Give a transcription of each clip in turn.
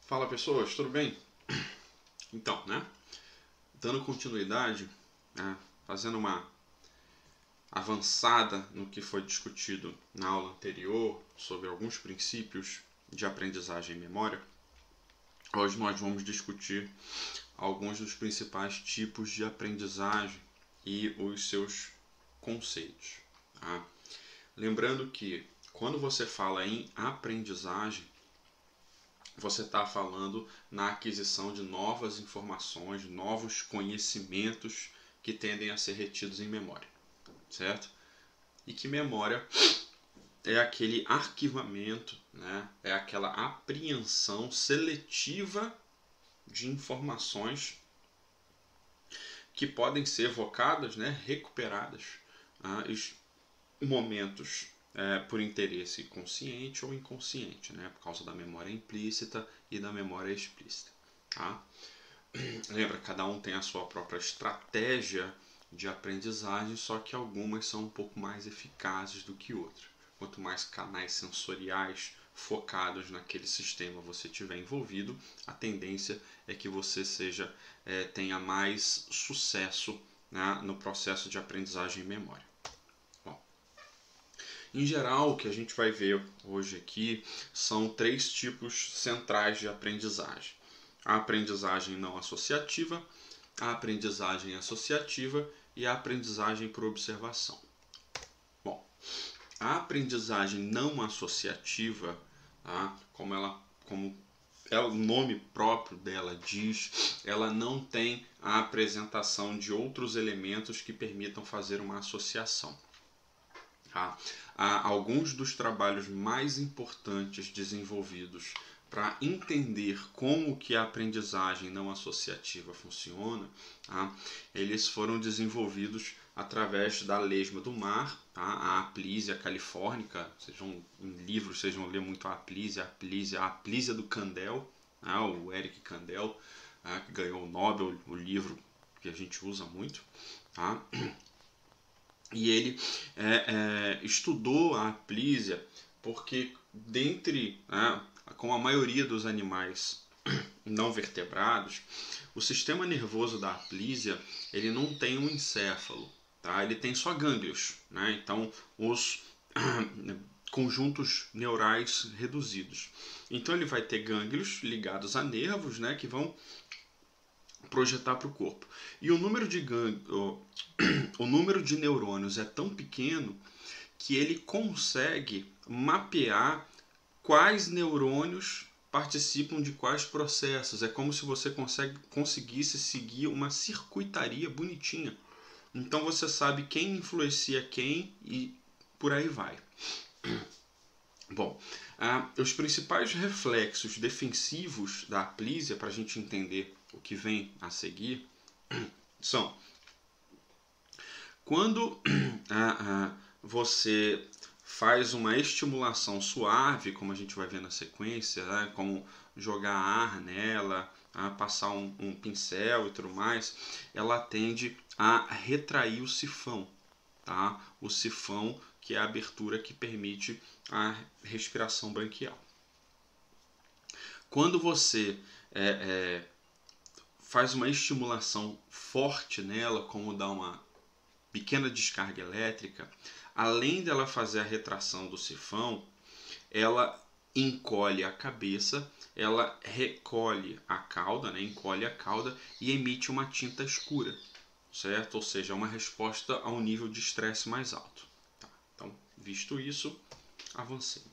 Fala pessoas, tudo bem? Então, dando continuidade, fazendo uma avançada no que foi discutido na aula anterior sobre alguns princípios de aprendizagem e memória, hoje nós vamos discutir alguns dos principais tipos de aprendizagem e os seus conceitos. Tá? Lembrando que quando você fala em aprendizagem, você está falando na aquisição de novas informações, novos conhecimentos que tendem a ser retidos em memória, certo? E que memória é aquele arquivamento, é aquela apreensão seletiva de informações que podem ser evocadas, recuperadas em momentos por interesse consciente ou inconsciente, por causa da memória implícita e da memória explícita. Tá? Lembra, cada um tem a sua própria estratégia de aprendizagem, só que algumas são um pouco mais eficazes do que outras. Quanto mais canais sensoriais focados naquele sistema você tiver envolvido, a tendência é que você tenha mais sucesso no processo de aprendizagem e memória. Em geral, o que a gente vai ver hoje aqui são 3 tipos centrais de aprendizagem. A aprendizagem não associativa, a aprendizagem associativa e a aprendizagem por observação. Bom, a aprendizagem não associativa, como o nome próprio dela diz, ela não tem a apresentação de outros elementos que permitam fazer uma associação. Alguns dos trabalhos mais importantes desenvolvidos para entender como que a aprendizagem não associativa funciona, eles foram desenvolvidos através da lesma do mar, a Aplysia californica. Em livros vocês vão ler muito a Aplysia do Kandel, o Eric Kandel, que ganhou o Nobel, o livro que a gente usa muito. E ele estudou a Aplysia porque com a maioria dos animais não vertebrados, o sistema nervoso da Aplysia ele não tem um encéfalo, ele tem só gânglios, então os conjuntos neurais reduzidos. Então ele vai ter gânglios ligados a nervos, que vão projetar para o corpo. E o número de neurônios é tão pequeno que ele consegue mapear quais neurônios participam de quais processos. É como se você conseguisse seguir uma circuitaria bonitinha. Então você sabe quem influencia quem e por aí vai. Bom, os principais reflexos defensivos da Aplysia, para a gente entender o que vem a seguir, são: quando você faz uma estimulação suave, como a gente vai ver na sequência, como jogar ar nela, passar um pincel e tudo mais, ela tende a retrair o sifão. O sifão, que é a abertura que permite a respiração branquial. Quando você faz uma estimulação forte nela, como dar uma pequena descarga elétrica, além dela fazer a retração do sifão, ela encolhe a cabeça, ela recolhe a cauda, encolhe a cauda e emite uma tinta escura, certo? Ou seja, uma resposta a um nível de estresse mais alto. Então, visto isso, avancemos.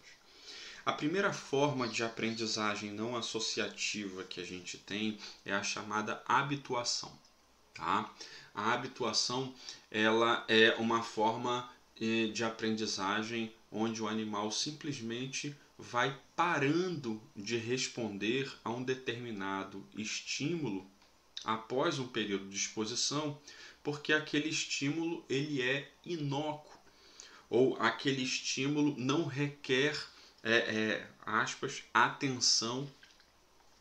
A primeira forma de aprendizagem não associativa que a gente tem é a chamada habituação. A habituação ela é uma forma de aprendizagem onde o animal simplesmente vai parando de responder a um determinado estímulo após um período de exposição, porque aquele estímulo ele é inócuo, ou aquele estímulo não requer atenção,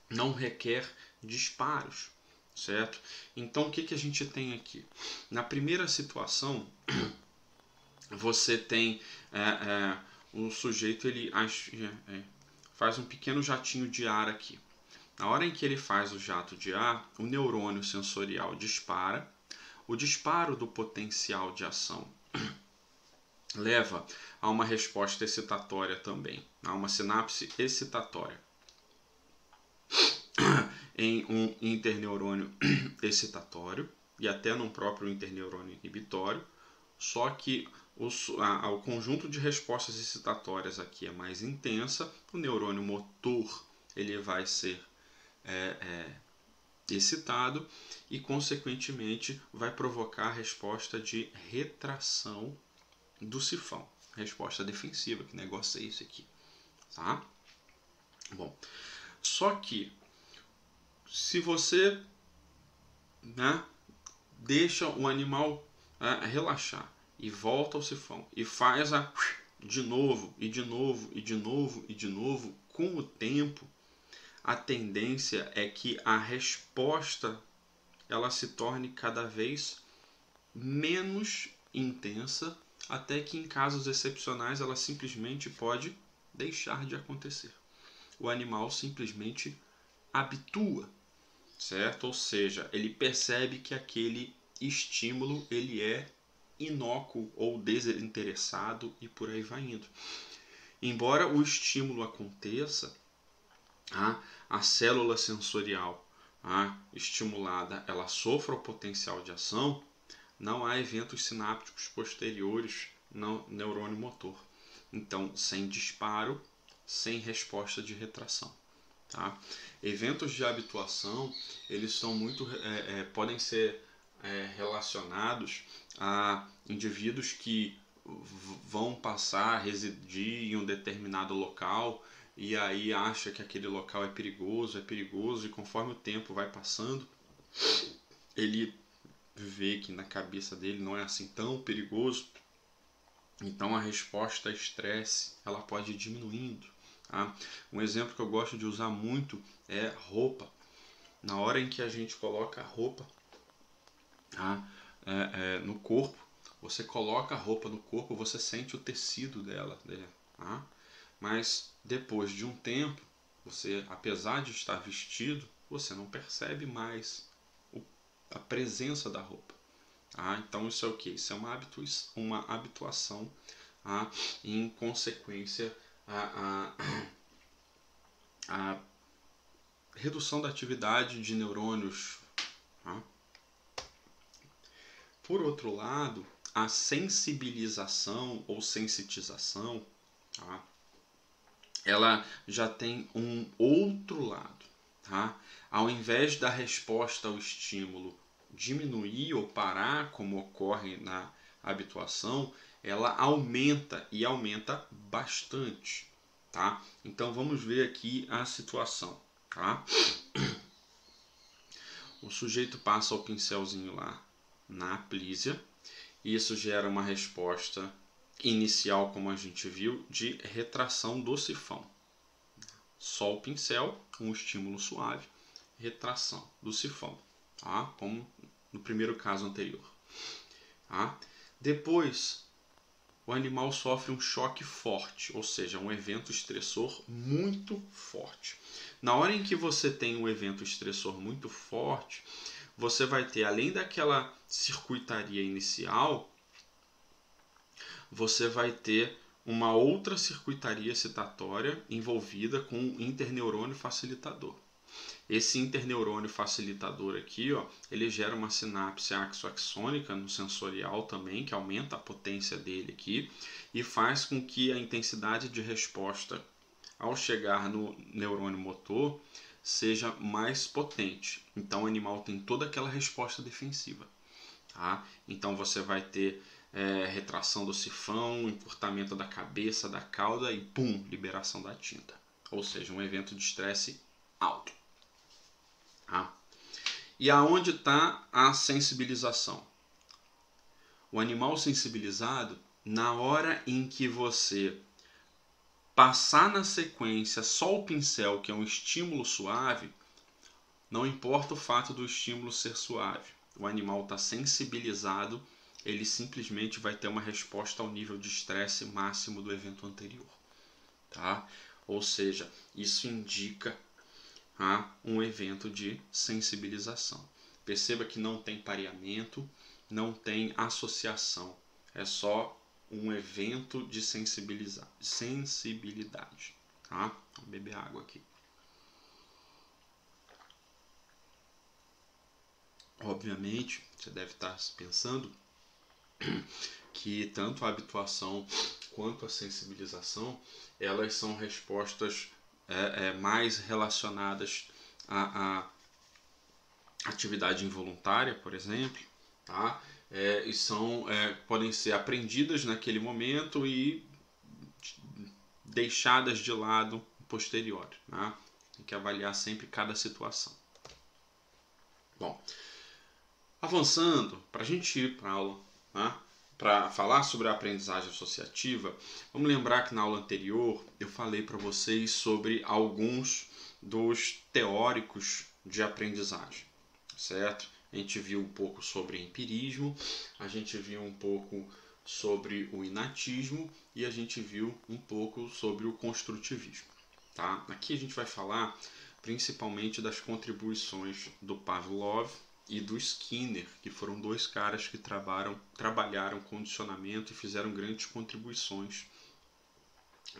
não requer disparos, certo? Então o que a gente tem aqui? Na primeira situação, você tem um sujeito, ele faz um pequeno jatinho de ar aqui. Na hora em que ele faz o jato de ar, o neurônio sensorial dispara. O disparo do potencial de ação leva a uma resposta excitatória também, a uma sinapse excitatória em um interneurônio excitatório e até num próprio interneurônio inibitório, só que o conjunto de respostas excitatórias aqui é mais intensa, o neurônio motor ele vai ser excitado e, consequentemente, vai provocar a resposta de retração do sifão. Resposta defensiva, que negócio é esse aqui? Tá? Bom, só que se você, né, deixa o animal relaxar e volta ao sifão e faz de novo, e de novo, e de novo, e de novo, com o tempo, a tendência é que a resposta ela se torne cada vez menos intensa, até que em casos excepcionais ela simplesmente pode deixar de acontecer. O animal simplesmente habitua, certo? Ou seja, ele percebe que aquele estímulo ele é inócuo ou desinteressado e por aí vai indo. Embora o estímulo aconteça, a célula sensorial estimulada ela sofra o potencial de ação, não há eventos sinápticos posteriores no neurônio motor. Então, sem disparo, sem resposta de retração. Tá? Eventos de habituação, eles são muito, podem ser relacionados a indivíduos que vão passar a residir em um determinado local e aí acha que aquele local é perigoso e conforme o tempo vai passando, ele vê que na cabeça dele não é assim tão perigoso, então a resposta a estresse ela pode ir diminuindo. Tá? Um exemplo que eu gosto de usar muito é roupa. Na hora em que a gente coloca a roupa no corpo, você coloca a roupa no corpo, você sente o tecido dela. Tá? Mas depois de um tempo, você, apesar de estar vestido, você não percebe mais a presença da roupa. Então isso é o que? Isso é uma habituação em consequência a redução da atividade de neurônios. Por outro lado, a sensibilização ou sensitização, ela já tem um outro lado. Ao invés da resposta ao estímulo diminuir ou parar, como ocorre na habituação, ela aumenta e aumenta bastante. Tá? Então vamos ver aqui a situação. Tá? O sujeito passa o pincelzinho lá na aplísia, e isso gera uma resposta inicial, como a gente viu, de retração do sifão. Só o pincel, um estímulo suave, retração do sifão, como no primeiro caso anterior. Depois, o animal sofre um choque forte, ou seja, um evento estressor muito forte. Na hora em que você tem um evento estressor muito forte, você vai ter, além daquela circuitaria inicial, você vai ter uma outra circuitaria excitatória envolvida com um interneurônio facilitador. Esse interneurônio facilitador aqui, ele gera uma sinapse axoaxônica no sensorial também, que aumenta a potência dele aqui e faz com que a intensidade de resposta ao chegar no neurônio motor seja mais potente. Então o animal tem toda aquela resposta defensiva. Então você vai ter retração do sifão, encurtamento da cabeça, da cauda e pum, liberação da tinta. Ou seja, um evento de estresse alto. E aonde está a sensibilização? O animal sensibilizado, na hora em que você passar na sequência só o pincel, que é um estímulo suave, não importa o fato do estímulo ser suave, o animal está sensibilizado, ele simplesmente vai ter uma resposta ao nível de estresse máximo do evento anterior. Ou seja, isso indica um evento de sensibilização. Perceba que não tem pareamento, não tem associação, é só um evento de sensibilidade. Tá? Vou beber água aqui. Obviamente, você deve estar pensando que tanto a habituação quanto a sensibilização, elas são respostas mais relacionadas à atividade involuntária, por exemplo, tá? E podem ser aprendidas naquele momento e deixadas de lado posterior. Né? Tem que avaliar sempre cada situação. Bom, avançando, para a gente ir para a aula, né? Para falar sobre a aprendizagem associativa, vamos lembrar que na aula anterior eu falei para vocês sobre alguns dos teóricos de aprendizagem, certo? A gente viu um pouco sobre empirismo, a gente viu um pouco sobre o inatismo e a gente viu um pouco sobre o construtivismo. Tá? Aqui a gente vai falar principalmente das contribuições do Pavlov e do Skinner, que foram dois caras que trabalharam condicionamento e fizeram grandes contribuições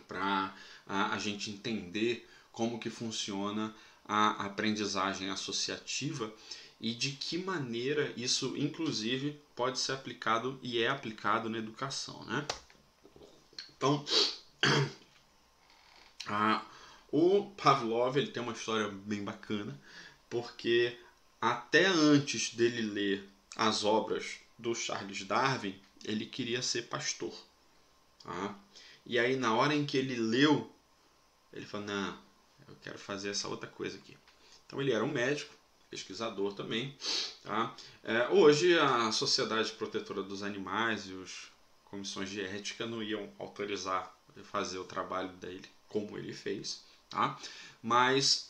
para a gente entender como que funciona a aprendizagem associativa e de que maneira isso, inclusive, pode ser aplicado e é aplicado na educação. Né? Então, o Pavlov ele tem uma história bem bacana, porque até antes dele ler as obras do Charles Darwin, ele queria ser pastor. Tá? E aí, na hora em que ele leu, ele falou, não, eu quero fazer essa outra coisa aqui. Então, ele era um médico, pesquisador também. Tá? Hoje, a Sociedade Protetora dos Animais e as comissões de ética não iam autorizar ele fazer o trabalho dele como ele fez. Tá? Mas,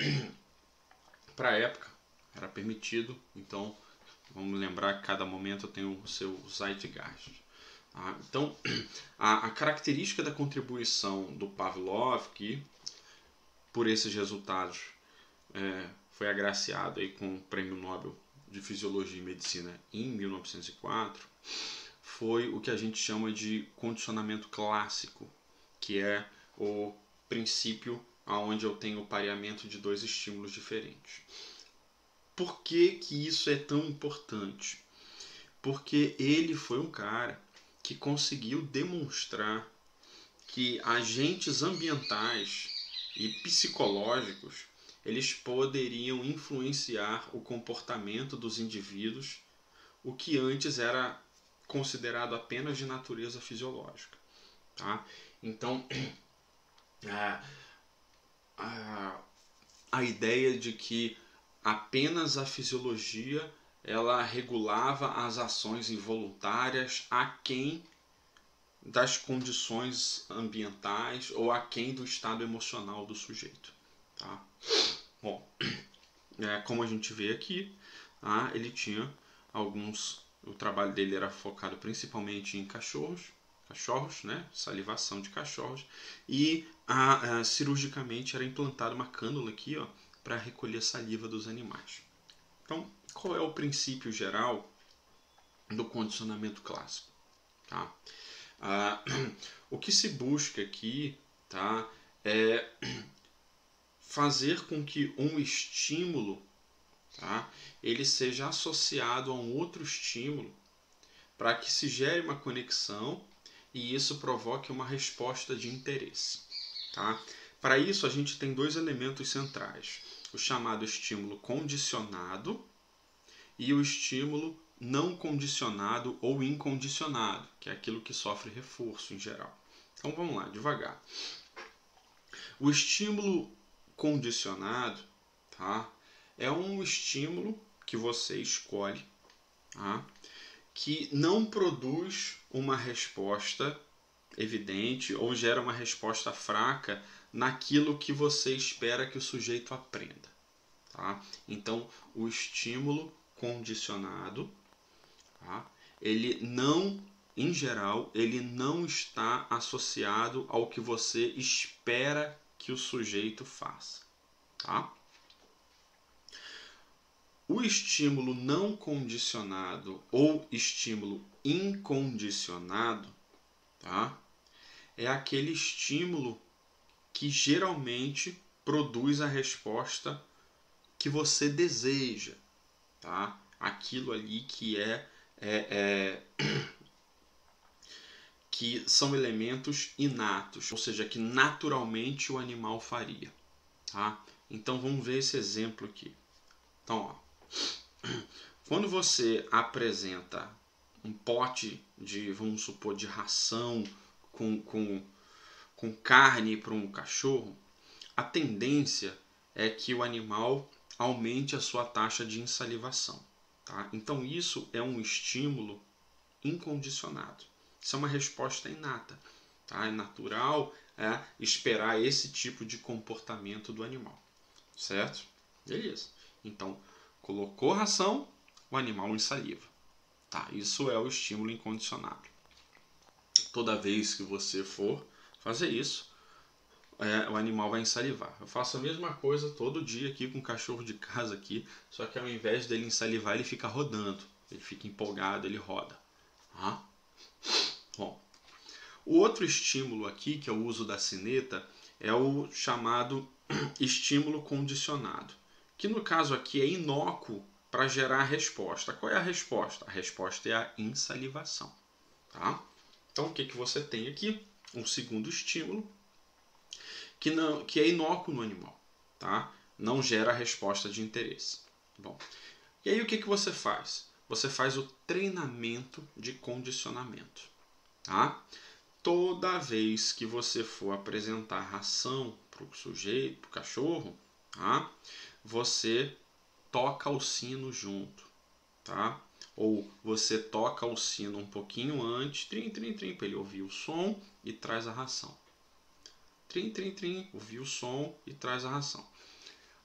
para a época, era permitido, então vamos lembrar que cada momento tem o seu zeitgeist. Tá? Então, a característica da contribuição do Pavlov, que por esses resultados foi agraciado aí com o Prêmio Nobel de Fisiologia e Medicina em 1904, foi o que a gente chama de condicionamento clássico, que é o princípio onde eu tenho o pareamento de dois estímulos diferentes. Por que que isso é tão importante? Porque ele foi um cara que conseguiu demonstrar que agentes ambientais e psicológicos eles poderiam influenciar o comportamento dos indivíduos, o que antes era considerado apenas de natureza fisiológica. Tá? Então, a ideia de que apenas a fisiologia ela regulava as ações involuntárias aquém das condições ambientais ou aquém do estado emocional do sujeito. Tá? Bom, como a gente vê aqui, ele tinha o trabalho dele era focado principalmente em cachorros, né? Salivação de cachorros, e cirurgicamente era implantada uma cânula aqui, ó, para recolher a saliva dos animais. Então, qual é o princípio geral do condicionamento clássico? Tá? O que se busca aqui, tá, é fazer com que um estímulo, tá, ele seja associado a um outro estímulo para que se gere uma conexão e isso provoque uma resposta de interesse. Tá? Para isso, a gente tem dois elementos centrais: o chamado estímulo condicionado e o estímulo não condicionado ou incondicionado, que é aquilo que sofre reforço em geral. Então vamos lá, devagar. O estímulo condicionado, tá, é um estímulo que você escolhe, tá, que não produz uma resposta evidente ou gera uma resposta fraca naquilo que você espera que o sujeito aprenda. Tá? Então, o estímulo condicionado, tá, ele não, em geral, ele não está associado ao que você espera que o sujeito faça. Tá? O estímulo não condicionado ou estímulo incondicionado, tá? É aquele estímulo que geralmente produz a resposta que você deseja, tá? Aquilo ali que que são elementos inatos, ou seja, que naturalmente o animal faria, tá? Então vamos ver esse exemplo aqui. Então, ó, quando você apresenta um pote de, vamos supor, de ração com carne para um cachorro, a tendência é que o animal aumente a sua taxa de insalivação, tá? Então isso é um estímulo incondicionado. Isso é uma resposta inata, tá? É natural esperar esse tipo de comportamento do animal, certo? Beleza. Então, colocou ração, o animal insaliva, tá? Isso é o estímulo incondicionado. Toda vez que você for fazer isso, o animal vai ensalivar. Eu faço a mesma coisa todo dia aqui com o cachorro de casa aqui, só que ao invés dele ensalivar, ele fica rodando. Ele fica empolgado, ele roda. Bom, o outro estímulo aqui, que é o uso da sineta, é o chamado estímulo condicionado, que no caso aqui é inócuo para gerar a resposta. Qual é a resposta? A resposta é a insalivação. Tá? Então o que você tem aqui? Um segundo estímulo que é inócuo no animal, tá? Não gera resposta de interesse. Bom, e aí o que você faz? Você faz o treinamento de condicionamento, tá? Toda vez que você for apresentar ração para o sujeito, para o cachorro, tá? Você toca o sino junto, tá? Ou você toca o sino um pouquinho antes, trim, trim, trim, para ele ouvir o som e traz a ração. Trim, trim, trim, ouvir o som e traz a ração.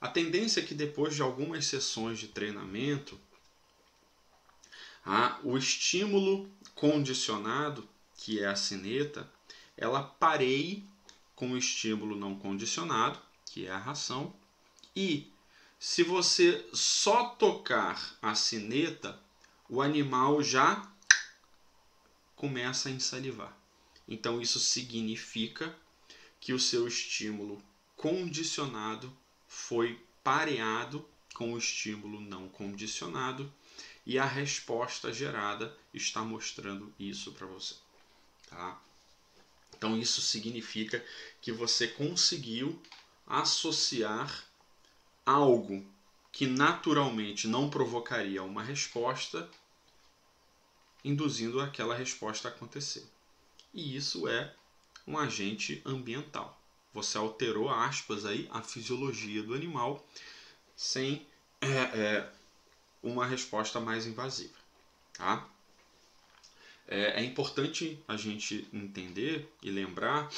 A tendência é que depois de algumas sessões de treinamento, o estímulo condicionado, que é a sineta, ela pareie com o estímulo não condicionado, que é a ração, e se você só tocar a sineta, o animal já começa a ensalivar. Então isso significa que o seu estímulo condicionado foi pareado com o estímulo não condicionado e a resposta gerada está mostrando isso para você. Tá? Então isso significa que você conseguiu associar algo que naturalmente não provocaria uma resposta, induzindo aquela resposta a acontecer. E isso é um agente ambiental. Você alterou, aspas, aí, a fisiologia do animal sem uma resposta mais invasiva. Tá? É importante a gente entender e lembrar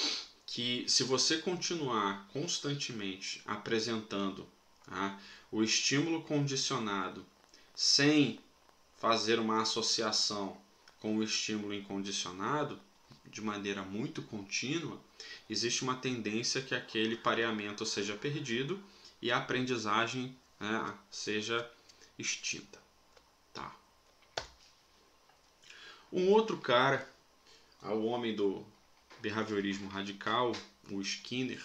que se você continuar constantemente apresentando o estímulo condicionado sem fazer uma associação com o estímulo incondicionado, de maneira muito contínua, existe uma tendência que aquele pareamento seja perdido e a aprendizagem seja extinta. Tá. Um outro cara, o homem do behaviorismo radical, o Skinner,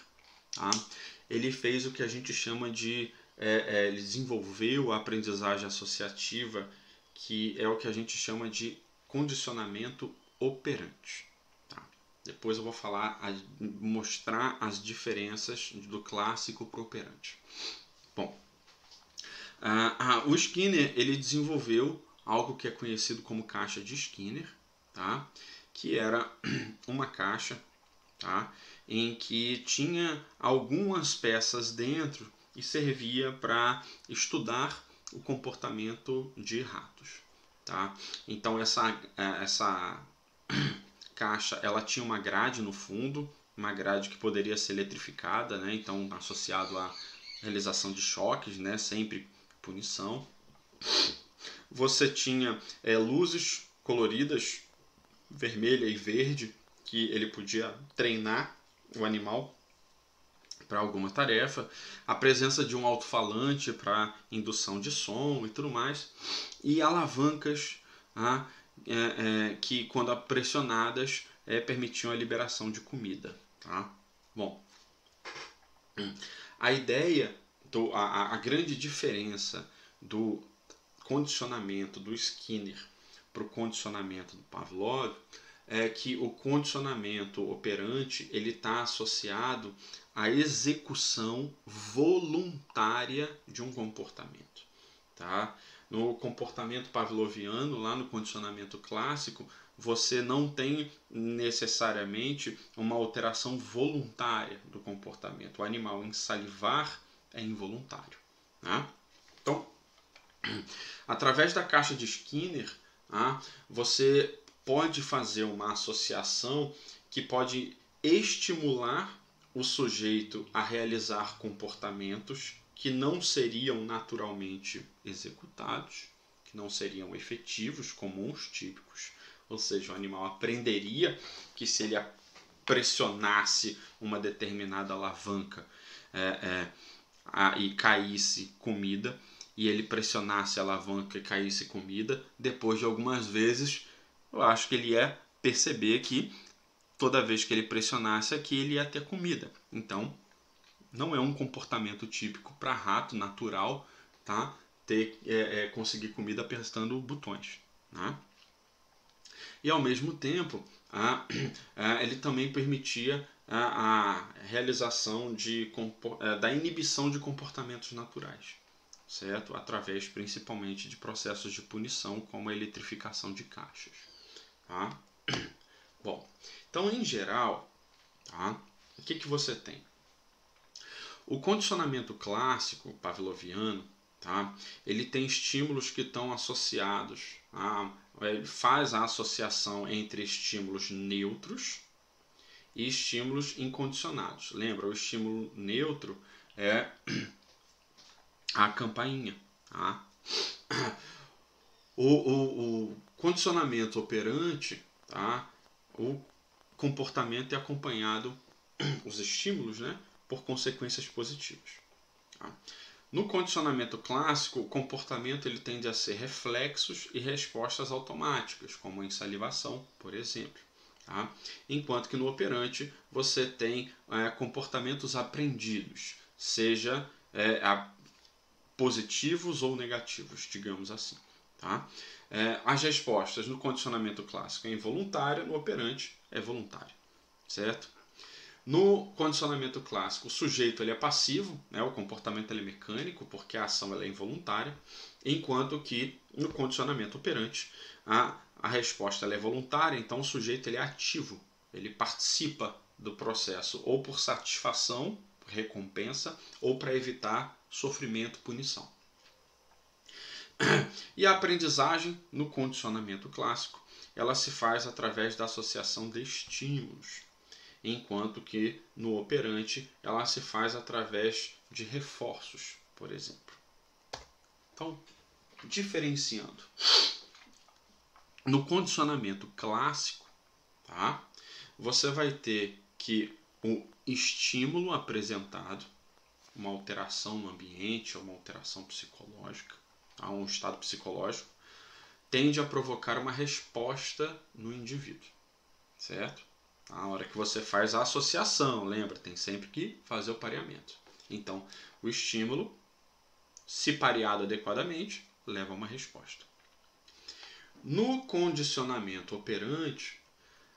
ele fez o que a gente chama de... ele desenvolveu a aprendizagem associativa, que é o que a gente chama de condicionamento operante. Depois eu vou mostrar as diferenças do clássico para o operante. Bom, o Skinner ele desenvolveu algo que é conhecido como caixa de Skinner, tá? Que era uma caixa, tá? Em que tinha algumas peças dentro e servia para estudar o comportamento de ratos. Tá? Então essa caixa ela tinha uma grade no fundo, uma grade que poderia ser eletrificada, né? Então associado à realização de choques, né? Sempre punição. Você tinha luzes coloridas, vermelha e verde, que ele podia treinar o animal para alguma tarefa, a presença de um alto-falante para indução de som e tudo mais, e alavancas que, quando pressionadas, permitiam a liberação de comida. Tá? Bom, a ideia, a grande diferença do condicionamento do Skinner para o condicionamento do Pavlov é que o condicionamento operante ele está associado à execução voluntária de um comportamento. Tá? No comportamento pavloviano, lá no condicionamento clássico, você não tem necessariamente uma alteração voluntária do comportamento. O animal em salivar é involuntário. Né? Então, através da caixa de Skinner, você pode fazer uma associação que pode estimular o sujeito a realizar comportamentos que não seriam naturalmente executados, que não seriam efetivos, comuns, típicos. Ou seja, o animal aprenderia que se ele pressionasse uma determinada alavanca e caísse comida, e ele pressionasse a alavanca e caísse comida, depois de algumas vezes, eu acho que ele ia perceber que toda vez que ele pressionasse aqui, ele ia ter comida. Então, não é um comportamento típico para rato natural, tá? Conseguir comida apertando botões. Né? E ao mesmo tempo, ele também permitia a realização da inibição de comportamentos naturais, certo? Através principalmente de processos de punição, como a eletrificação de caixas. Tá? Bom, então em geral, tá? O que você tem? O condicionamento clássico pavloviano, tá? Ele tem estímulos que estão associados ele faz a associação entre estímulos neutros e estímulos incondicionados. Lembra, o estímulo neutro é a campainha. Tá? O condicionamento operante, tá? O comportamento é acompanhado, os estímulos, né, por consequências positivas. Tá? No condicionamento clássico, o comportamento ele tende a ser reflexos e respostas automáticas, como a ensalivação, por exemplo. Tá? Enquanto que no operante você tem comportamentos aprendidos, seja positivos ou negativos, digamos assim. Tá? As respostas no condicionamento clássico é involuntária, no operante é voluntária. Certo? No condicionamento clássico, o sujeito ele é passivo, né? O comportamento ele é mecânico, porque a ação ela é involuntária, enquanto que no condicionamento operante a resposta ela é voluntária, então o sujeito ele é ativo, ele participa do processo ou por satisfação, recompensa, ou para evitar sofrimento, punição. E a aprendizagem no condicionamento clássico, ela se faz através da associação de estímulos, enquanto que no operante ela se faz através de reforços, por exemplo. Então, diferenciando. No condicionamento clássico, tá? Você vai ter que o estímulo apresentado, uma alteração no ambiente, uma alteração psicológica, tá? Um estado psicológico, tende a provocar uma resposta no indivíduo, certo? A hora que você faz a associação, lembra, tem sempre que fazer o pareamento. Então, o estímulo, se pareado adequadamente, leva a uma resposta. No condicionamento operante,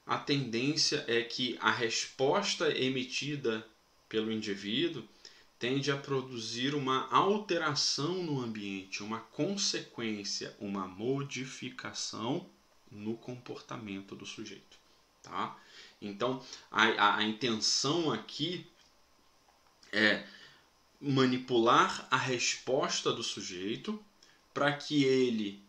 a tendência é que a resposta emitida pelo indivíduo tende a produzir uma alteração no ambiente, uma consequência, uma modificação no comportamento do sujeito. Tá? Então, a intenção aqui é manipular a resposta do sujeito para que ele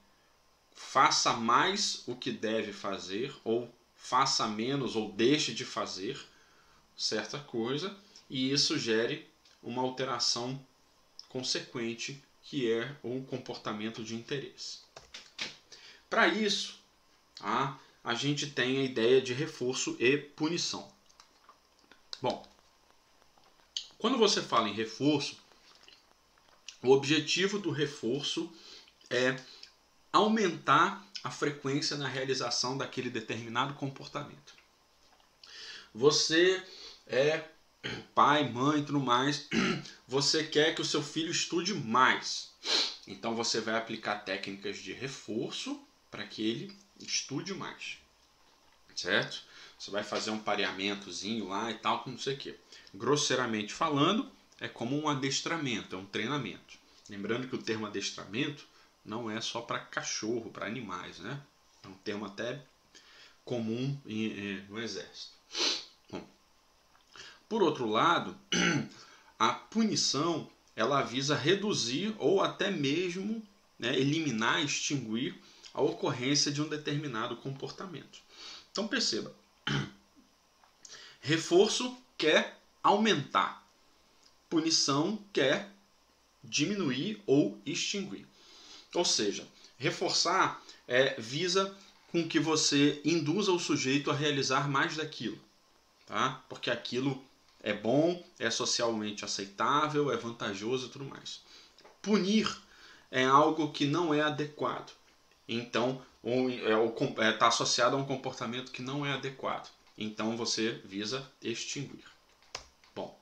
faça mais o que deve fazer, ou faça menos, ou deixe de fazer certa coisa, e isso gere uma alteração consequente, que é o comportamento de interesse. Para isso, a gente tem a ideia de reforço e punição. Bom, Quando você fala em reforço, o objetivo do reforço é aumentar a frequência na realização daquele determinado comportamento. Você é pai, mãe e tudo mais, você quer que o seu filho estude mais. Então você vai aplicar técnicas de reforço para que ele estude mais. Certo? Você vai fazer um pareamentozinho lá e tal, não sei o que. Grosseiramente falando, é como um adestramento, é um treinamento. Lembrando que o termo adestramento não é só para cachorro, para animais, né? É um termo até comum no exército. Bom, por outro lado, a punição ela visa reduzir ou até mesmo, né, eliminar, extinguir a ocorrência de um determinado comportamento. Então perceba, reforço quer aumentar, punição quer diminuir ou extinguir. Ou seja, reforçar visa com que você induza o sujeito a realizar mais daquilo, tá? Porque aquilo é bom, é socialmente aceitável, é vantajoso e tudo mais. Punir é algo que não é adequado. Então, está associado a um comportamento que não é adequado. Então, você visa extinguir. Bom,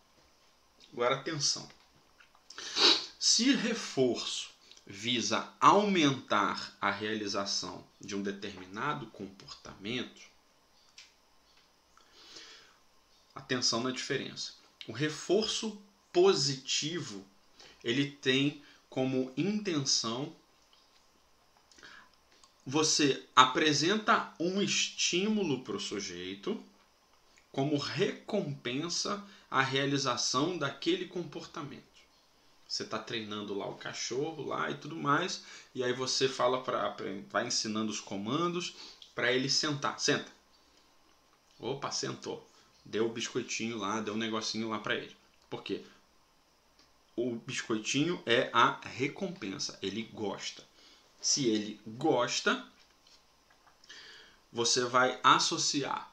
agora atenção. Se reforço visa aumentar a realização de um determinado comportamento, atenção na diferença. O reforço positivo, ele tem como intenção você apresenta um estímulo para o sujeito como recompensa à realização daquele comportamento. Você está treinando lá o cachorro lá e tudo mais, e aí você vai ensinando os comandos para ele sentar. Senta. Opa, sentou. Deu o biscoitinho lá, deu um negocinho lá para ele. Por quê? O biscoitinho é a recompensa. Ele gosta. Se ele gosta, você vai associar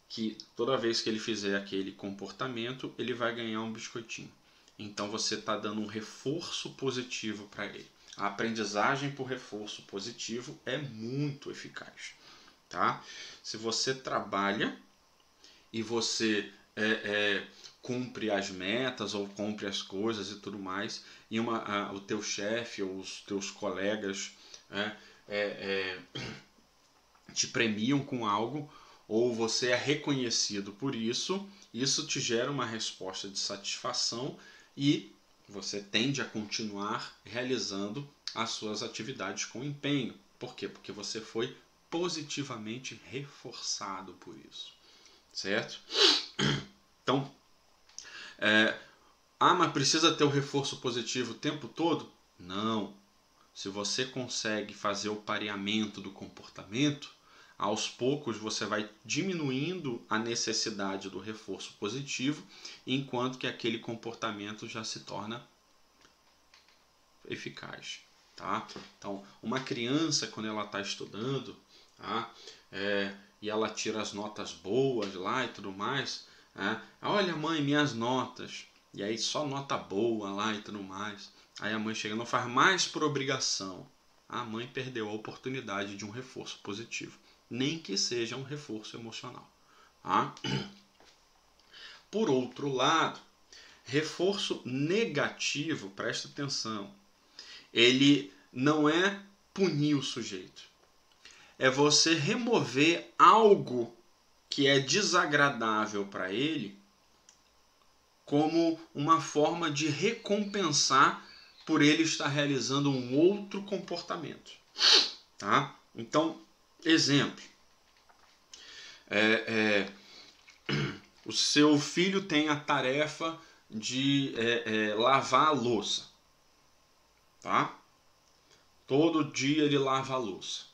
que toda vez que ele fizer aquele comportamento, ele vai ganhar um biscoitinho. Então você está dando um reforço positivo para ele. A aprendizagem por reforço positivo é muito eficaz. Tá? Se você trabalha e você cumpre as metas ou cumpre as coisas e tudo mais, e o teu chefe ou os teus colegas te premiam com algo, ou você é reconhecido por isso, isso te gera uma resposta de satisfação e você tende a continuar realizando as suas atividades com empenho. Por quê? Porque você foi positivamente reforçado por isso. Certo? Então, mas precisa ter o reforço positivo o tempo todo? Não. Se você consegue fazer o pareamento do comportamento, aos poucos você vai diminuindo a necessidade do reforço positivo, enquanto que aquele comportamento já se torna eficaz. Tá? Então, uma criança, quando ela está estudando, tá? E ela tira as notas boas lá e tudo mais, olha mãe, minhas notas, e aí só nota boa lá e tudo mais, aí a mãe chega, não faz mais por obrigação, a mãe perdeu a oportunidade de um reforço positivo, nem que seja um reforço emocional. Tá? Por outro lado, reforço negativo, presta atenção, ele não é punir o sujeito, é você remover algo que é desagradável para ele como uma forma de recompensar por ele estar realizando um outro comportamento. Tá? Então, exemplo. O seu filho tem a tarefa de lavar a louça. Tá? Todo dia ele lava a louça.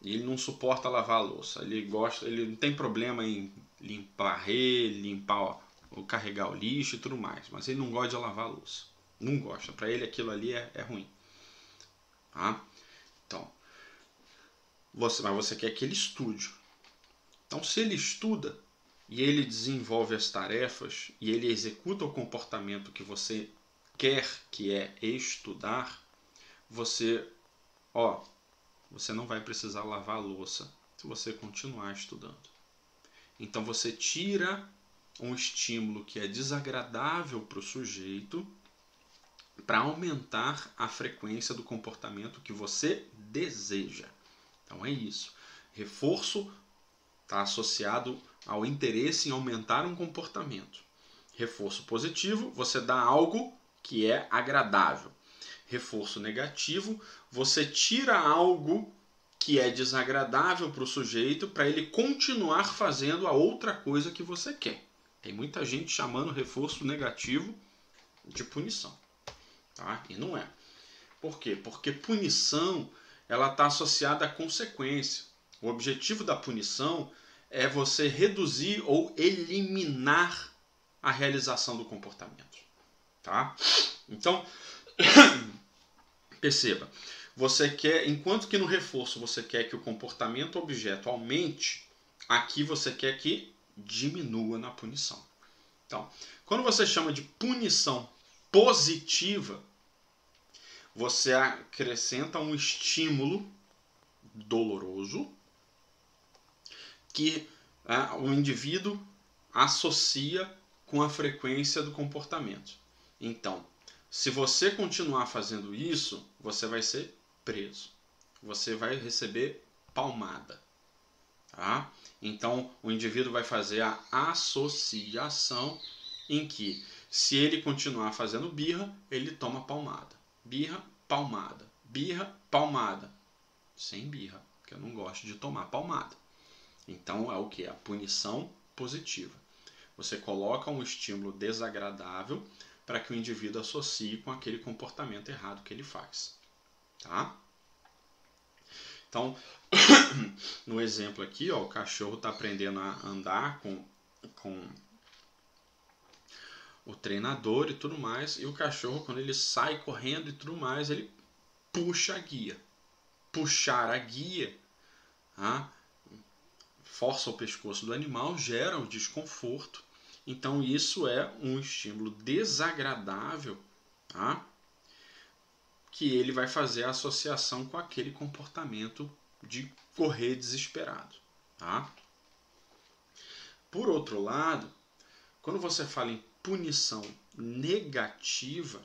E ele não suporta lavar a louça. Ele não tem problema em limpar ou carregar o lixo e tudo mais. Mas ele não gosta de lavar a louça. Não gosta. Para ele aquilo ali é ruim. Tá? Então, mas você quer que ele estude. Então, se ele estuda, e ele desenvolve as tarefas e ele executa o comportamento que você quer, que é estudar, você não vai precisar lavar a louça se você continuar estudando. Então você tira um estímulo que é desagradável para o sujeito para aumentar a frequência do comportamento que você deseja. Então é isso. Reforço está associado ao interesse em aumentar um comportamento. Reforço positivo, você dá algo que é agradável. Reforço negativo, você tira algo que é desagradável para o sujeito para ele continuar fazendo a outra coisa que você quer. Tem muita gente chamando reforço negativo de punição. Tá? E não é. Por quê? Porque punição ela está associada à consequência. O objetivo da punição é você reduzir ou eliminar a realização do comportamento. Tá? Então, perceba, você quer, enquanto que no reforço você quer que o comportamento objeto aumente, aqui você quer que diminua na punição. Então, quando você chama de punição positiva, você acrescenta um estímulo doloroso que o indivíduo associa com a frequência do comportamento. Então, se você continuar fazendo isso, você vai ser preso. Você vai receber palmada. Tá? Então, o indivíduo vai fazer a associação em que, se ele continuar fazendo birra, ele toma palmada. Birra, palmada. Birra, palmada. Sem birra, porque eu não gosto de tomar palmada. Então, é o que? A punição positiva. Você coloca um estímulo desagradável para que o indivíduo associe com aquele comportamento errado que ele faz. Tá? Então, no exemplo aqui, o cachorro está aprendendo a andar com o treinador e tudo mais, e o cachorro, quando ele sai correndo e tudo mais, ele puxa a guia. Puxar a guia, força o pescoço do animal, gera um desconforto. Então isso é um estímulo desagradável, que ele vai fazer a associação com aquele comportamento de correr desesperado. Tá? Por outro lado, quando você fala em punição negativa,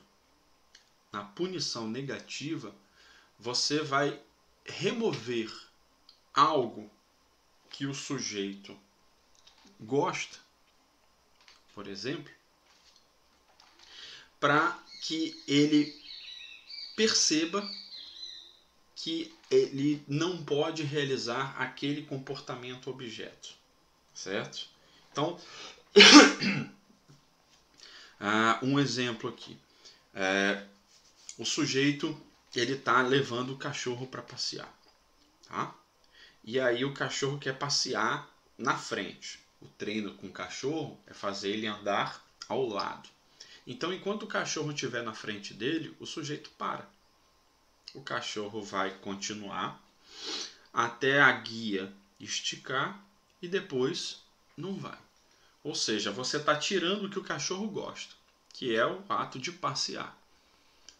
na punição negativa, você vai remover algo que o sujeito gosta, por exemplo, para que ele perceba que ele não pode realizar aquele comportamento objeto, certo? Então, um exemplo aqui. O sujeito ele está levando o cachorro para passear, tá? E aí o cachorro quer passear na frente. O treino com o cachorro é fazer ele andar ao lado. Então, enquanto o cachorro estiver na frente dele, o sujeito para. O cachorro vai continuar até a guia esticar e depois não vai. Ou seja, você está tirando o que o cachorro gosta, que é o ato de passear.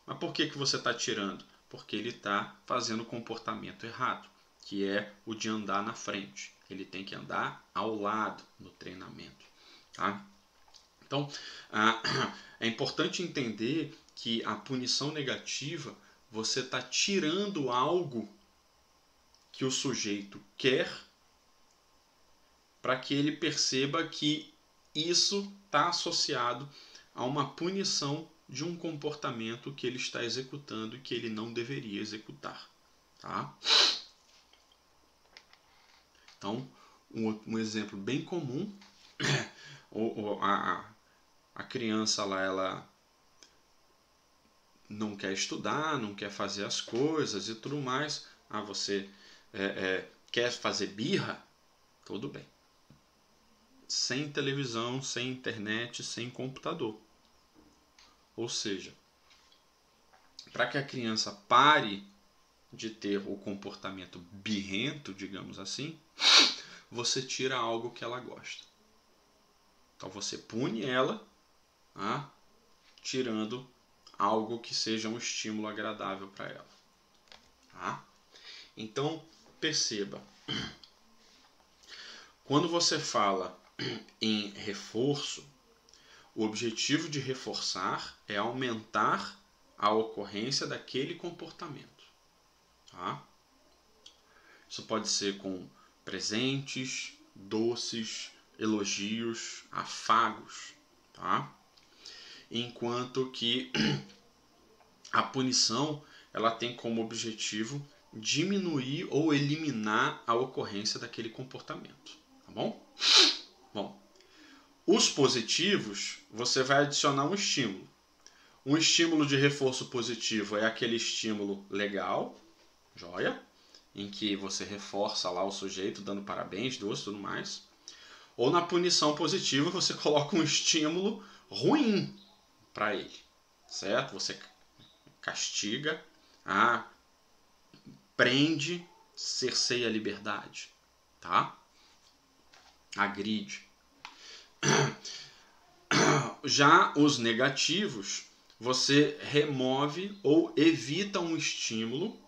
Mas por que você está tirando? Porque ele está fazendo o comportamento errado, que é o de andar na frente. Ele tem que andar ao lado no treinamento. Tá? Então, é importante entender que a punição negativa, você está tirando algo que o sujeito quer para que ele perceba que isso está associado a uma punição de um comportamento que ele está executando e que ele não deveria executar. Tá? Então, um exemplo bem comum, a criança lá, ela não quer estudar, não quer fazer as coisas e tudo mais. Você quer fazer birra? Tudo bem. Sem televisão, sem internet, sem computador. Ou seja, para que a criança pare de ter o comportamento birrento, digamos assim, você tira algo que ela gosta. Então você pune ela, tá? Tirando algo que seja um estímulo agradável para ela. Tá? Então perceba, quando você fala em reforço, o objetivo de reforçar é aumentar a ocorrência daquele comportamento. Tá? Isso pode ser com presentes, doces, elogios, afagos. Tá? Enquanto que a punição ela tem como objetivo diminuir ou eliminar a ocorrência daquele comportamento. Tá bom? Bom, os positivos, você vai adicionar um estímulo. Um estímulo de reforço positivo é aquele estímulo legal, joia, em que você reforça lá o sujeito dando parabéns, doce e tudo mais. Ou na punição positiva você coloca um estímulo ruim para ele, certo? Você castiga, prende, cerceia a liberdade, tá? Agride. Já os negativos, você remove ou evita um estímulo,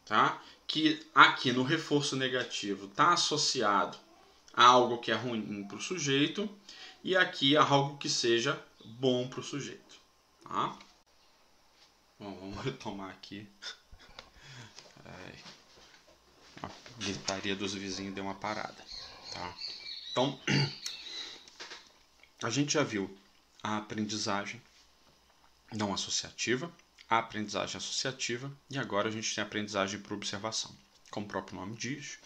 tá? Que aqui no reforço negativo está associado a algo que é ruim para o sujeito e aqui a algo que seja bom para o sujeito. Tá? Bom, vamos retomar aqui. A gritaria dos vizinhos deu uma parada. Tá? Então, a gente já viu a aprendizagem não associativa, a aprendizagem associativa e agora a gente tem a aprendizagem por observação. Como o próprio nome diz,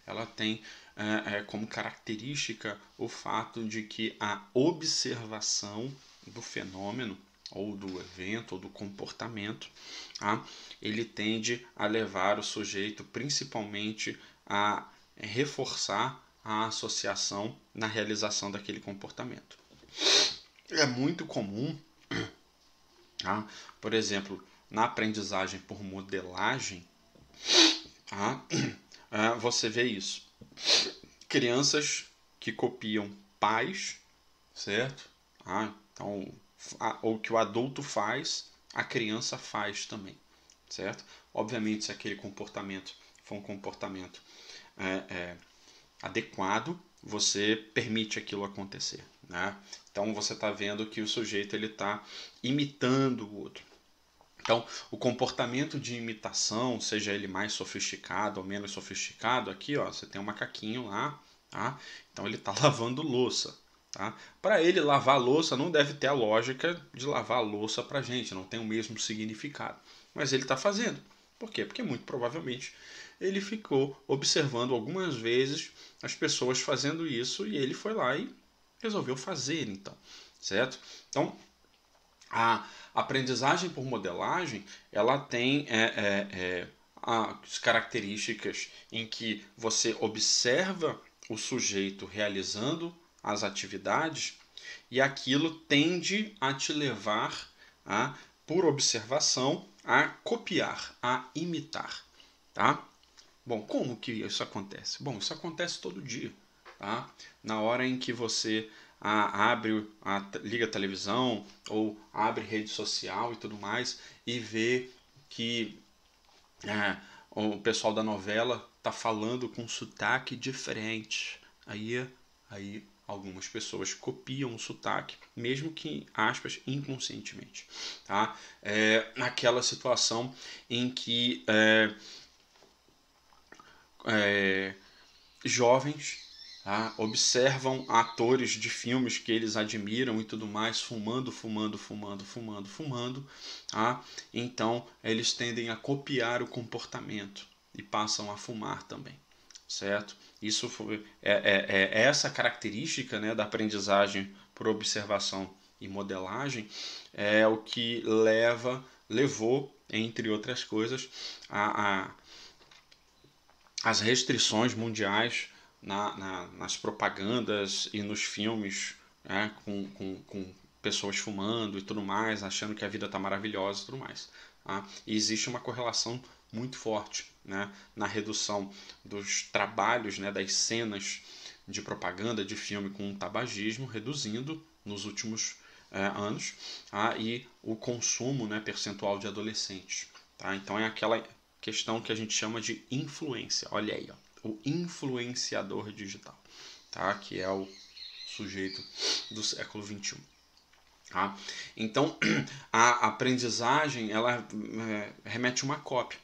ela tem como característica o fato de que a observação do fenômeno ou do evento ou do comportamento, ele tende a levar o sujeito principalmente a reforçar a associação na realização daquele comportamento. É muito comum, por exemplo, na aprendizagem por modelagem, você vê isso. Crianças que copiam pais, certo? Então, o que o adulto faz, a criança faz também, certo? Obviamente, se aquele comportamento for um comportamento adequado, você permite aquilo acontecer, né? Então você está vendo que o sujeito ele está imitando o outro. Então o comportamento de imitação, seja ele mais sofisticado ou menos sofisticado, aqui ó, você tem um macaquinho lá, tá? Então ele está lavando louça. Tá? Para ele lavar a louça não deve ter a lógica de lavar a louça para a gente, não tem o mesmo significado. Mas ele está fazendo. Por quê? Porque muito provavelmente ele ficou observando algumas vezes as pessoas fazendo isso e ele foi lá e resolveu fazer, então, certo? Então, a aprendizagem por modelagem, ela tem as características em que você observa o sujeito realizando as atividades e aquilo tende a te levar, por observação, a copiar, a imitar, tá? Bom, como que isso acontece? Bom, isso acontece todo dia, tá? Na hora em que você liga a televisão ou abre rede social e tudo mais e vê que o pessoal da novela está falando com sotaque diferente. Aí algumas pessoas copiam o sotaque, mesmo que, aspas, inconscientemente. Tá? Naquela situação em que jovens observam atores de filmes que eles admiram e tudo mais, fumando. Então eles tendem a copiar o comportamento e passam a fumar também, certo? Isso é essa característica, né, da aprendizagem por observação e modelagem é o que levou, entre outras coisas, as restrições mundiais nas propagandas e nos filmes, com pessoas fumando e tudo mais, achando que a vida está maravilhosa e tudo mais. E existe uma correlação muito forte, né, na redução dos trabalhos, né, das cenas de propaganda de filme com tabagismo, reduzindo nos últimos anos, e o consumo, né, percentual de adolescentes. Tá? Então é aquela questão que a gente chama de influência. Olha aí, ó, o influenciador digital, tá? Que é o sujeito do século XXI. Tá? Então a aprendizagem ela remete a uma cópia.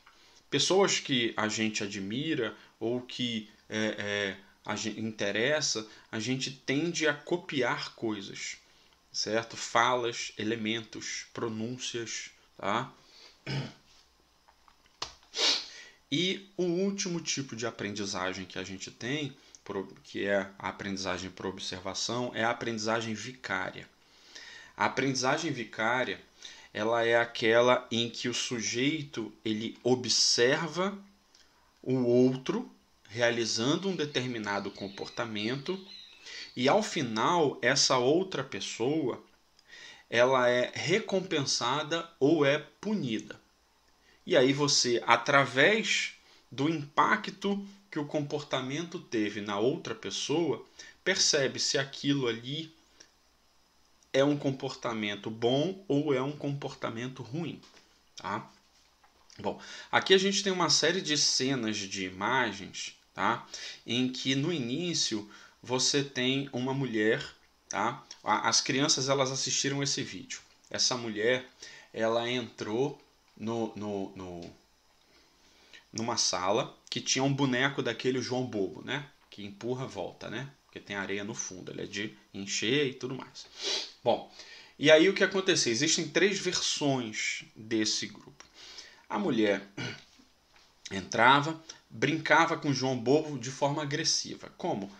Pessoas que a gente admira ou que a gente interessa, a gente tende a copiar coisas, certo? Falas, elementos, pronúncias, tá? E o último tipo de aprendizagem que a gente tem, que é a aprendizagem por observação, é a aprendizagem vicária. A aprendizagem vicária, ela é aquela em que o sujeito ele observa o outro realizando um determinado comportamento e ao final essa outra pessoa ela é recompensada ou é punida. E aí você, através do impacto que o comportamento teve na outra pessoa, percebe se aquilo ali é um comportamento bom ou é um comportamento ruim. Tá? Bom, aqui a gente tem uma série de cenas de imagens, tá? Em que no início você tem uma mulher, tá? As crianças elas assistiram esse vídeo. Essa mulher ela entrou numa sala que tinha um boneco daquele João Bobo, né? Que empurra, volta, né? Porque tem areia no fundo, ele é de encher e tudo mais. Bom, e aí o que aconteceu? Existem 3 versões desse grupo. A mulher entrava, brincava com o João Bobo de forma agressiva. Como?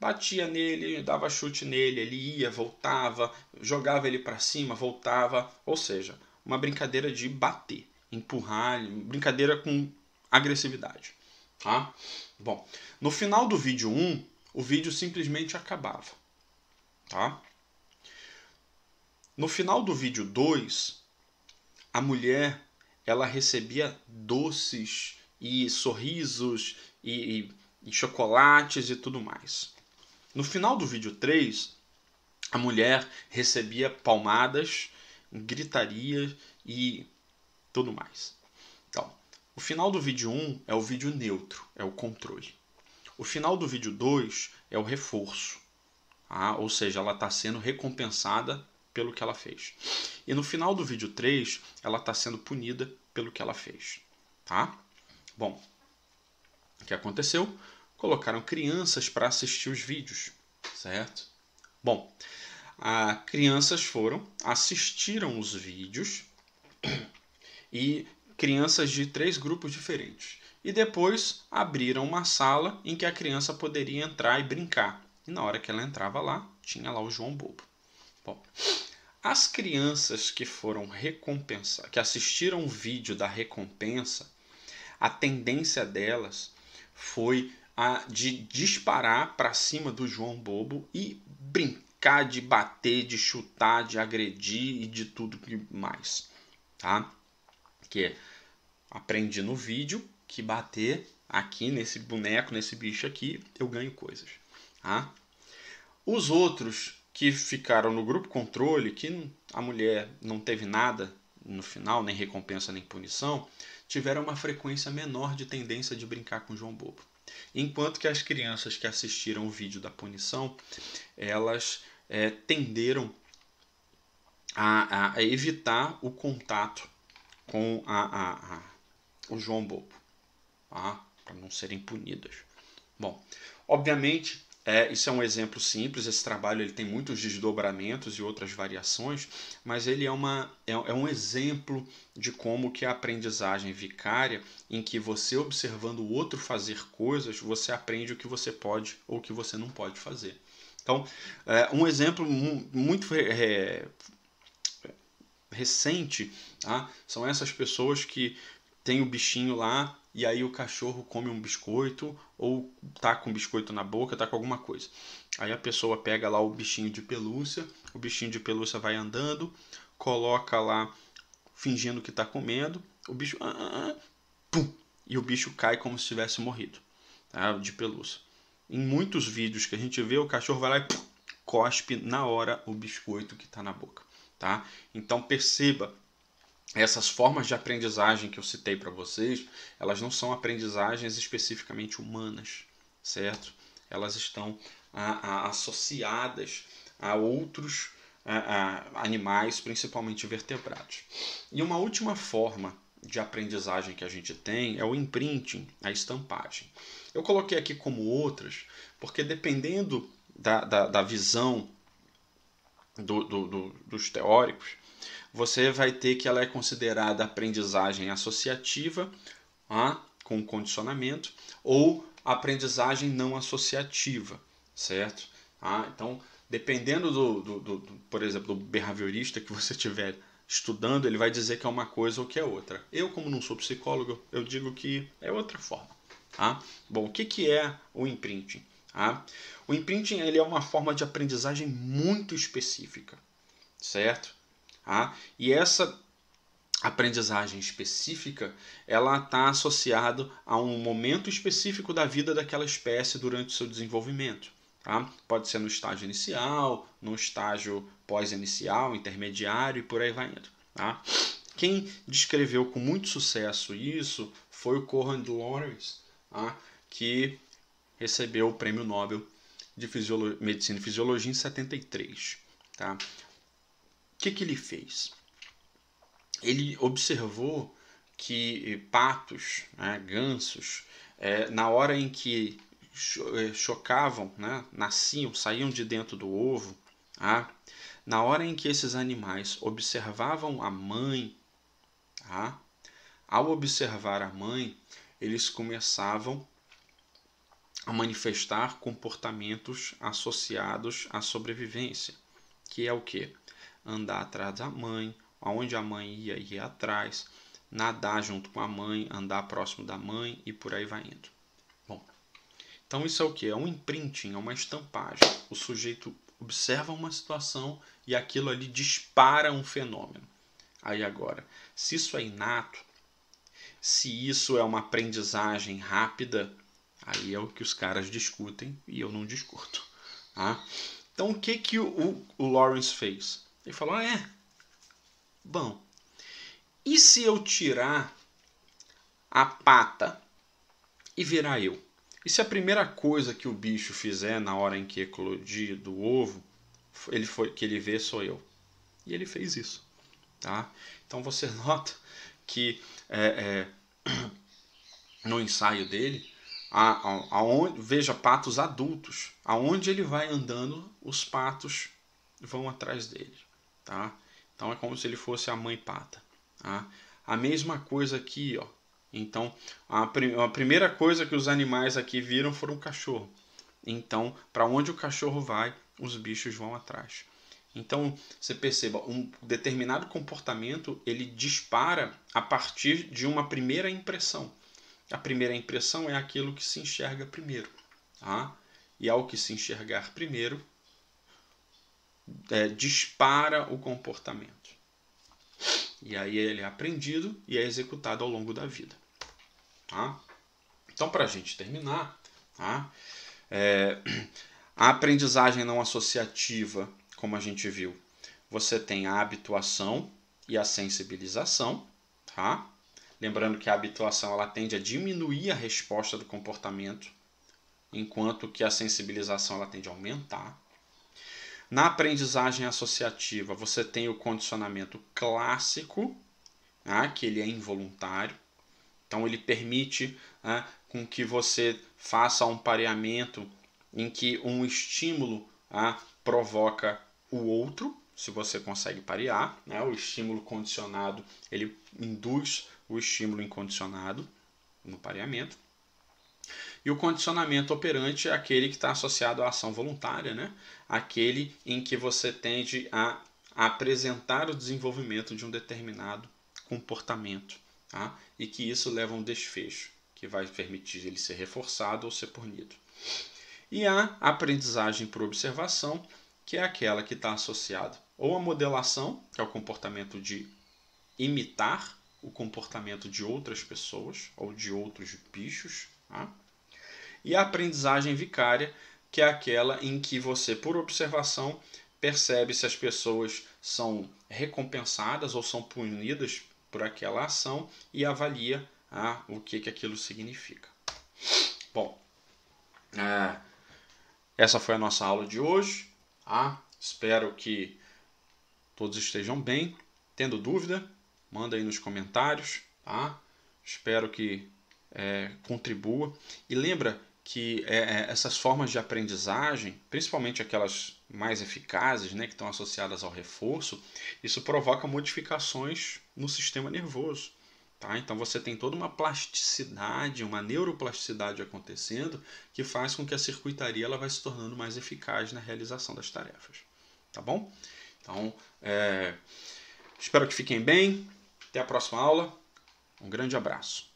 Batia nele, dava chute nele, ele ia, voltava, jogava ele para cima, voltava. Ou seja, uma brincadeira de bater, empurrar, brincadeira com agressividade. Tá? Bom, no final do vídeo 1, o vídeo simplesmente acabava. Tá? No final do vídeo 2, a mulher ela recebia doces e sorrisos e chocolates e tudo mais. No final do vídeo 3, a mulher recebia palmadas, gritaria e tudo mais. Então, o final do vídeo 1 é o vídeo neutro, é o controle. O final do vídeo 2 é o reforço, ou seja, ela está sendo recompensada pelo que ela fez. E no final do vídeo 3, ela está sendo punida pelo que ela fez. Tá? Bom, o que aconteceu? Colocaram crianças para assistir os vídeos, certo? Bom, crianças foram, assistiram os vídeos e crianças de 3 grupos diferentes. E depois abriram uma sala em que a criança poderia entrar e brincar. E na hora que ela entrava lá, tinha lá o João Bobo. Bom, as crianças que foram recompensar, que assistiram o vídeo da recompensa, a tendência delas foi a de disparar para cima do João Bobo e brincar de bater, de chutar, de agredir e de tudo mais, tá? Que aprendi no vídeo que bater aqui nesse boneco, nesse bicho aqui, eu ganho coisas, tá? Os outros que ficaram no grupo controle, que a mulher não teve nada no final, nem recompensa nem punição, tiveram uma frequência menor de tendência de brincar com o João Bobo. Enquanto que as crianças que assistiram o vídeo da punição, elas tenderam a evitar o contato com o João Bobo, tá? Para não serem punidas. Bom, obviamente, isso é um exemplo simples, esse trabalho ele tem muitos desdobramentos e outras variações, mas ele é um exemplo de como que a aprendizagem vicária, em que você observando o outro fazer coisas, você aprende o que você pode ou o que você não pode fazer. Então, um exemplo muito recente, tá? São essas pessoas que tem o bichinho lá e aí o cachorro come um biscoito ou tá com um biscoito na boca, tá com alguma coisa. Aí a pessoa pega lá o bichinho de pelúcia, o bichinho de pelúcia vai andando, coloca lá fingindo que tá comendo, o bicho pum, e o bicho cai como se tivesse morrido, tá? De pelúcia. em muitos vídeos que a gente vê, o cachorro vai lá e cospe na hora o biscoito que está na boca. Tá? Então perceba, essas formas de aprendizagem que eu citei para vocês, elas não são aprendizagens especificamente humanas, certo? Elas estão associadas a outros animais, principalmente vertebrados. E uma última forma de aprendizagem que a gente tem é o imprinting, a estampagem. Eu coloquei aqui como outras, porque dependendo da visão dos teóricos, você vai ter que ela é considerada aprendizagem associativa, com condicionamento, ou aprendizagem não associativa, certo? Então, dependendo por exemplo, do behaviorista que você estiver estudando, ele vai dizer que é uma coisa ou que é outra. Eu, como não sou psicólogo, eu digo que é outra forma. Bom, o que é o imprinting? O imprinting ele é uma forma de aprendizagem muito específica, certo? E essa aprendizagem específica, ela está associada a um momento específico da vida daquela espécie durante o seu desenvolvimento. Pode ser no estágio inicial, no estágio pós-inicial, intermediário e por aí vai indo. Quem descreveu com muito sucesso isso foi o Conrad Lorenz, que recebeu o Prêmio Nobel de Medicina e Fisiologia em 73. O que ele fez? Ele observou que patos, gansos, na hora em que chocavam, nasciam, saíam de dentro do ovo, na hora em que esses animais observavam a mãe, ao observar a mãe, eles começavam a manifestar comportamentos associados à sobrevivência, que é o quê? Andar atrás da mãe, aonde a mãe ia atrás, nadar junto com a mãe, andar próximo da mãe e por aí vai indo. Bom, então isso é o que? É um imprinting, é uma estampagem. O sujeito observa uma situação e aquilo ali dispara um fenômeno. Aí agora, se isso é inato, se isso é uma aprendizagem rápida, aí é o que os caras discutem e eu não discuto. Então o que o Lorenz fez? Ele falou, bom, e se eu tirar a pata e virar eu? E se a primeira coisa que o bicho fizer na hora em que eclodir do ovo, que ele vê sou eu? E ele fez isso. Então você nota que no ensaio dele, veja patos adultos, aonde ele vai andando, os patos vão atrás dele. Então é como se ele fosse a mãe pata. A mesma coisa aqui, ó. Então a primeira coisa que os animais aqui viram foi um cachorro. Então, para onde o cachorro vai, os bichos vão atrás. Então, você perceba, um determinado comportamento ele dispara a partir de uma primeira impressão. A primeira impressão é aquilo que se enxerga primeiro. E ao que se enxergar primeiro, dispara o comportamento. E aí ele é aprendido e é executado ao longo da vida. Então, para a gente terminar, a aprendizagem não associativa, como a gente viu, você tem a habituação e a sensibilização. Lembrando que a habituação ela tende a diminuir a resposta do comportamento, enquanto que a sensibilização ela tende a aumentar. Na aprendizagem associativa, você tem o condicionamento clássico, que ele é involuntário. Então, ele permite com que você faça um pareamento em que um estímulo provoca o outro, se você consegue parear. O estímulo condicionado ele induz o estímulo incondicionado no pareamento. E o condicionamento operante é aquele que está associado à ação voluntária, aquele em que você tende a apresentar o desenvolvimento de um determinado comportamento, e que isso leva a um desfecho, que vai permitir ele ser reforçado ou ser punido. E a aprendizagem por observação, que é aquela que está associada ou à modelação, que é o comportamento de imitar o comportamento de outras pessoas ou de outros bichos, e a aprendizagem vicária, que é aquela em que você, por observação, percebe se as pessoas são recompensadas ou são punidas por aquela ação e avalia o que aquilo significa. Bom, essa foi a nossa aula de hoje. Espero que todos estejam bem. Tendo dúvida, manda aí nos comentários. Espero que contribua. E lembra que essas formas de aprendizagem, principalmente aquelas mais eficazes, né, que estão associadas ao reforço, isso provoca modificações no sistema nervoso. Então você tem toda uma plasticidade, uma neuroplasticidade acontecendo que faz com que a circuitaria ela vai se tornando mais eficaz na realização das tarefas. Tá bom? Então, espero que fiquem bem. Até a próxima aula. Um grande abraço.